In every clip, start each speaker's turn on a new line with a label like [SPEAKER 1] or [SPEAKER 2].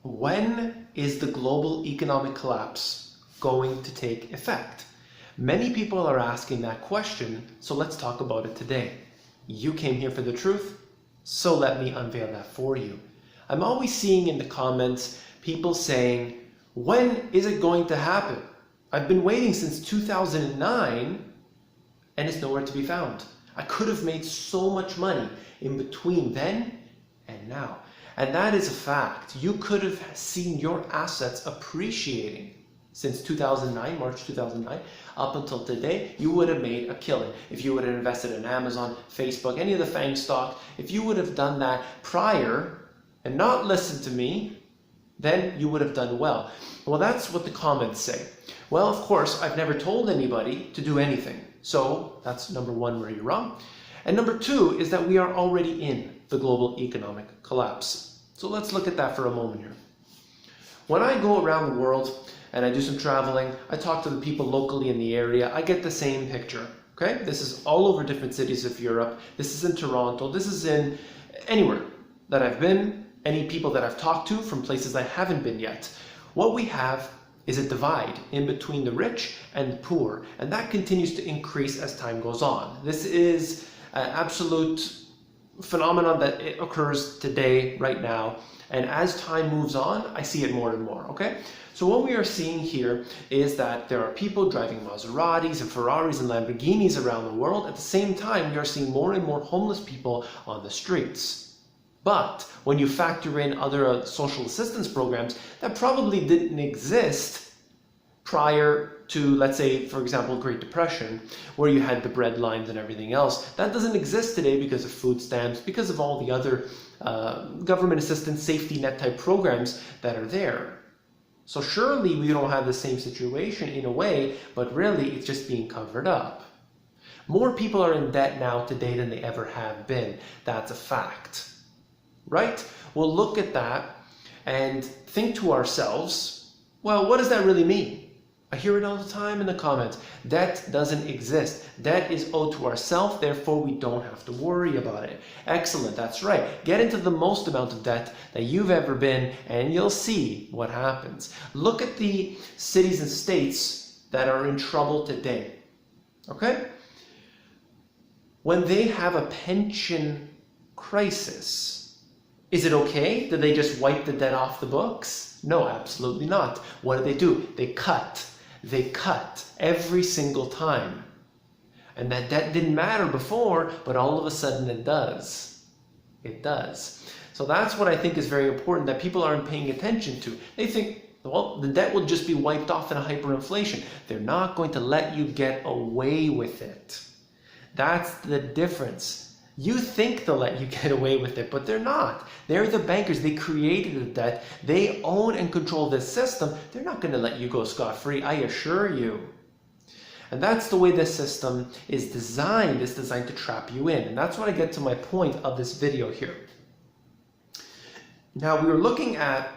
[SPEAKER 1] When is the global economic collapse going to take effect? Many people are asking that question, so let's talk about it today. You came here for the truth, so let me unveil that for you. I'm always seeing in the comments people saying, when is it going to happen? I've been waiting since 2009 and it's nowhere to be found. I could have made so much money in between then and now. And that is a fact. You could have seen your assets appreciating since 2009, March 2009, up until today. You would have made a killing. If you would have invested in Amazon, Facebook, any of the FANG stock, if you would have done that prior and not listened to me, then you would have done well. Well, that's what the comments say. Well, of course, I've never told anybody to do anything. So that's number one, where you're wrong. And number two is that we are already in the global economic collapse. So let's look at that for a moment here. When I go around the world and I do some traveling, I talk to the people locally in the area, I get the same picture. Okay? This is all over different cities of Europe. This is in Toronto. This is in anywhere that I've been, any people that I've talked to from places I haven't been yet. What we have is a divide in between the rich and the poor, and that continues to increase as time goes on. This is an absolute phenomenon that it occurs today, right now, and as time moves on, I see it more and more, okay? So what we are seeing here is that there are people driving Maseratis and Ferraris and Lamborghinis around the world. At the same time, we are seeing more and more homeless people on the streets. But when you factor in other social assistance programs that probably didn't exist prior to, let's say, for example, Great Depression, where you had the bread lines and everything else, that doesn't exist today because of food stamps, because of all the other government assistance, safety net type programs that are there. So surely we don't have the same situation in a way, but really it's just being covered up. More people are in debt now today than they ever have been. That's a fact. Right? We'll look at that and think to ourselves, well, what does that really mean? I hear it all the time in the comments. Debt doesn't exist. Debt is owed to ourselves, therefore we don't have to worry about it. Excellent, that's right. Get into the most amount of debt that you've ever been and you'll see what happens. Look at the cities and states that are in trouble today. Okay? When they have a pension crisis, is it okay? Do they just wipe the debt off the books? No, absolutely not. What do? They cut. They cut every single time. And that debt didn't matter before, but all of a sudden it does. It does. So that's what I think is very important that people aren't paying attention to. They think, well, the debt will just be wiped off in a hyperinflation. They're not going to let you get away with it. That's the difference. You think they'll let you get away with it, but they're not. They're the bankers. They created the debt. They own and control this system. They're not going to let you go scot-free, I assure you. And that's the way this system is designed. It's designed to trap you in. And that's when I get to my point of this video here. Now, we are looking at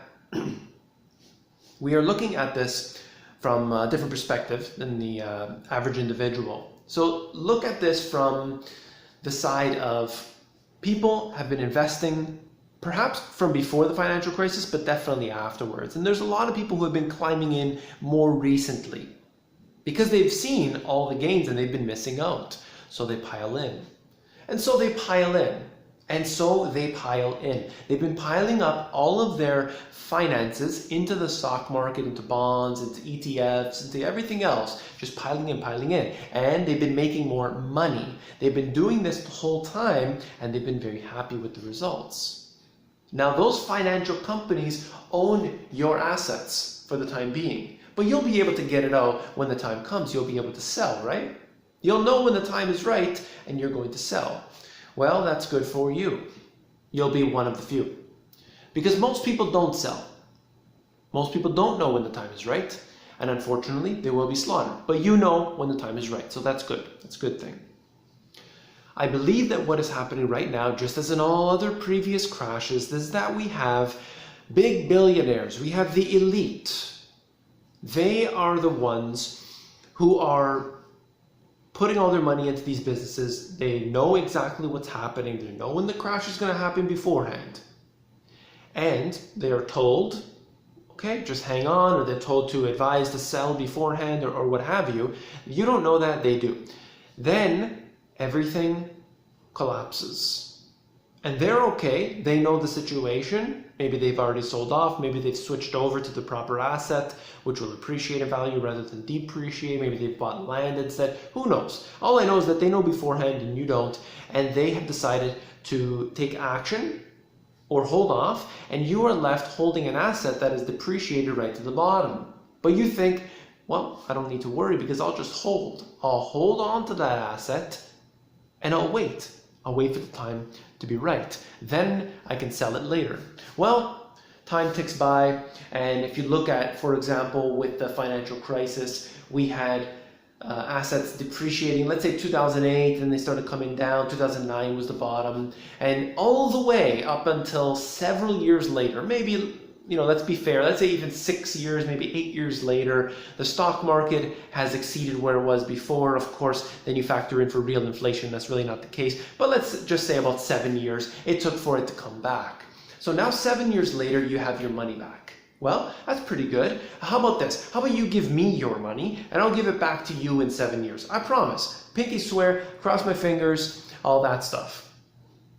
[SPEAKER 1] this from a different perspective than the average individual. So look at this from the side of people have been investing perhaps from before the financial crisis, but definitely afterwards. And there's a lot of people who have been climbing in more recently because they've seen all the gains and they've been missing out. So they pile in. And so they pile in. And so they pile in. They've been piling up all of their finances into the stock market, into bonds, into ETFs, into everything else, just piling in. And they've been making more money. They've been doing this the whole time, and they've been very happy with the results. Now, those financial companies own your assets for the time being, but you'll be able to get it out when the time comes. You'll be able to sell, right? You'll know when the time is right, and you're going to sell. Well, that's good for you. You'll be one of the few. Because most people don't sell. Most people don't know when the time is right. And unfortunately, they will be slaughtered. But you know when the time is right. So that's good. That's a good thing. I believe that what is happening right now, just as in all other previous crashes, is that we have big billionaires. We have the elite. They are the ones who are putting all their money into these businesses. They know exactly what's happening. They know when the crash is going to happen beforehand. And they are told okay, just hang on, or they're told to advise to sell beforehand, or what have you. You don't know that, they do. Then everything collapses. And they're okay, they know the situation, maybe they've already sold off, maybe they've switched over to the proper asset, which will appreciate in value rather than depreciate, maybe they've bought land instead, who knows? All I know is that they know beforehand and you don't, and they have decided to take action or hold off, and you are left holding an asset that is depreciated right to the bottom. But you think, well, I don't need to worry because I'll just hold. I'll hold on to that asset and I'll wait. I'll wait for the time to be right. Then I can sell it later. Well, time ticks by, and if you look at, for example, with the financial crisis, we had assets depreciating, let's say 2008, and they started coming down. 2009 was the bottom, and all the way up until several years later, maybe, let's be fair, let's say even 6 years, maybe 8 years later, the stock market has exceeded where it was before. Of course, then you factor in for real inflation, that's really not the case, but let's just say about 7 years it took for it to come back. So now 7 years later, you have your money back. Well, that's pretty good. How about this? How about you give me your money and I'll give it back to you in 7 years? I promise. Pinky swear, cross my fingers, all that stuff.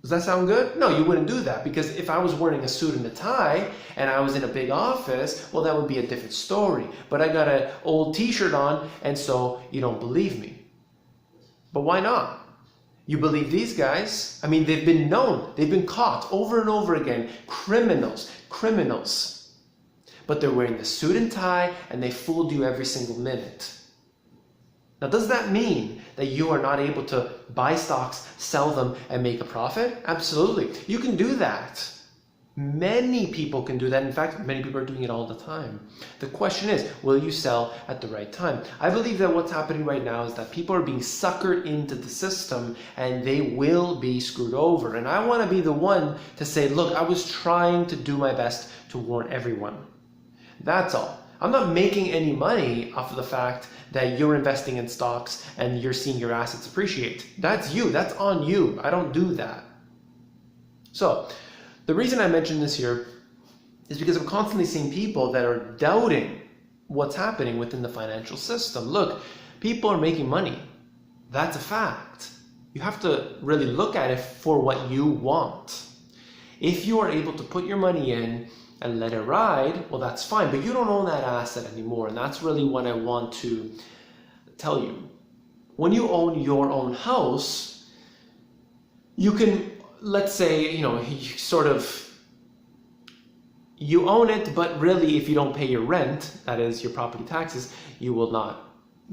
[SPEAKER 1] Does that sound good? No, you wouldn't do that, because if I was wearing a suit and a tie and I was in a big office, well, that would be a different story. But I got an old t-shirt on, and so you don't believe me. But why not? You believe these guys? I mean, they've been known, they've been caught over and over again. Criminals. But they're wearing the suit and tie and they fooled you every single minute. Now, does that mean that you are not able to buy stocks, sell them, and make a profit? Absolutely. You can do that. Many people can do that. In fact, many people are doing it all the time. The question is, will you sell at the right time? I believe that what's happening right now is that people are being suckered into the system and they will be screwed over. And I want to be the one to say, look, I was trying to do my best to warn everyone. That's all. I'm not making any money off of the fact that you're investing in stocks and you're seeing your assets appreciate. That's you. That's on you. I don't do that. So the reason I mention this here is because I'm constantly seeing people that are doubting what's happening within the financial system. Look, people are making money. That's a fact. You have to really look at it for what you want. If you are able to put your money in and let it ride, well, that's fine, but you don't own that asset anymore, and that's really what I want to tell you. When you own your own house, you can, let's say, you own it, but really if you don't pay your rent, that is your property taxes, you will not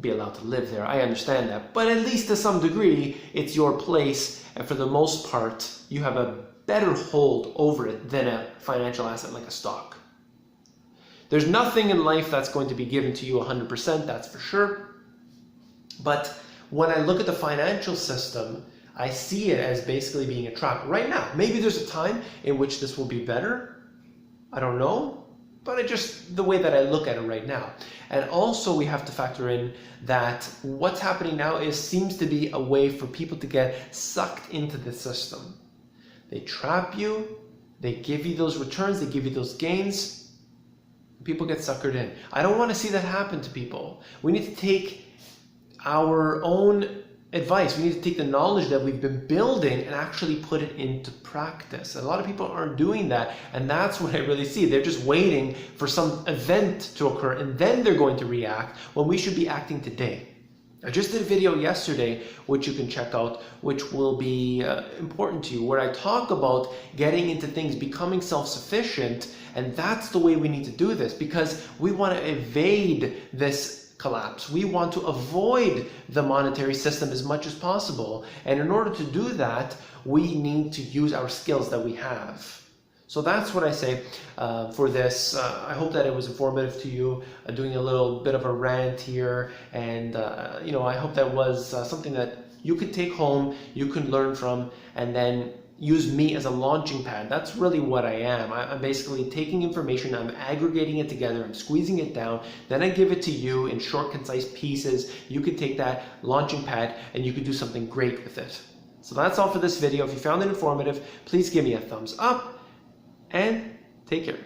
[SPEAKER 1] be allowed to live there. I understand that, but at least to some degree, it's your place, and for the most part, you have a better hold over it than a financial asset like a stock. There's nothing in life that's going to be given to you 100%, that's for sure. But when I look at the financial system, I see it as basically being a trap right now. Maybe there's a time in which this will be better. I don't know. But it's just the way that I look at it right now. And also we have to factor in that what's happening now seems to be a way for people to get sucked into the system. They trap you, they give you those returns, they give you those gains, people get suckered in. I don't want to see that happen to people. We need to take our own advice, we need to take the knowledge that we've been building and actually put it into practice. A lot of people aren't doing that, and that's what I really see. They're just waiting for some event to occur and then they're going to react when we should be acting today. I just did a video yesterday, which you can check out, which will be important to you, where I talk about getting into things, becoming self-sufficient, and that's the way we need to do this, because we want to evade this collapse. We want to avoid the monetary system as much as possible, and in order to do that, we need to use our skills that we have. So that's what I say for this. I hope that it was informative to you, doing a little bit of a rant here, and I hope that was something that you could take home, you can learn from, and then use me as a launching pad. That's really what I am. I'm basically taking information, I'm aggregating it together, I'm squeezing it down, then I give it to you in short, concise pieces. You could take that launching pad and you could do something great with it. So that's all for this video. If you found it informative, please give me a thumbs up, and take care.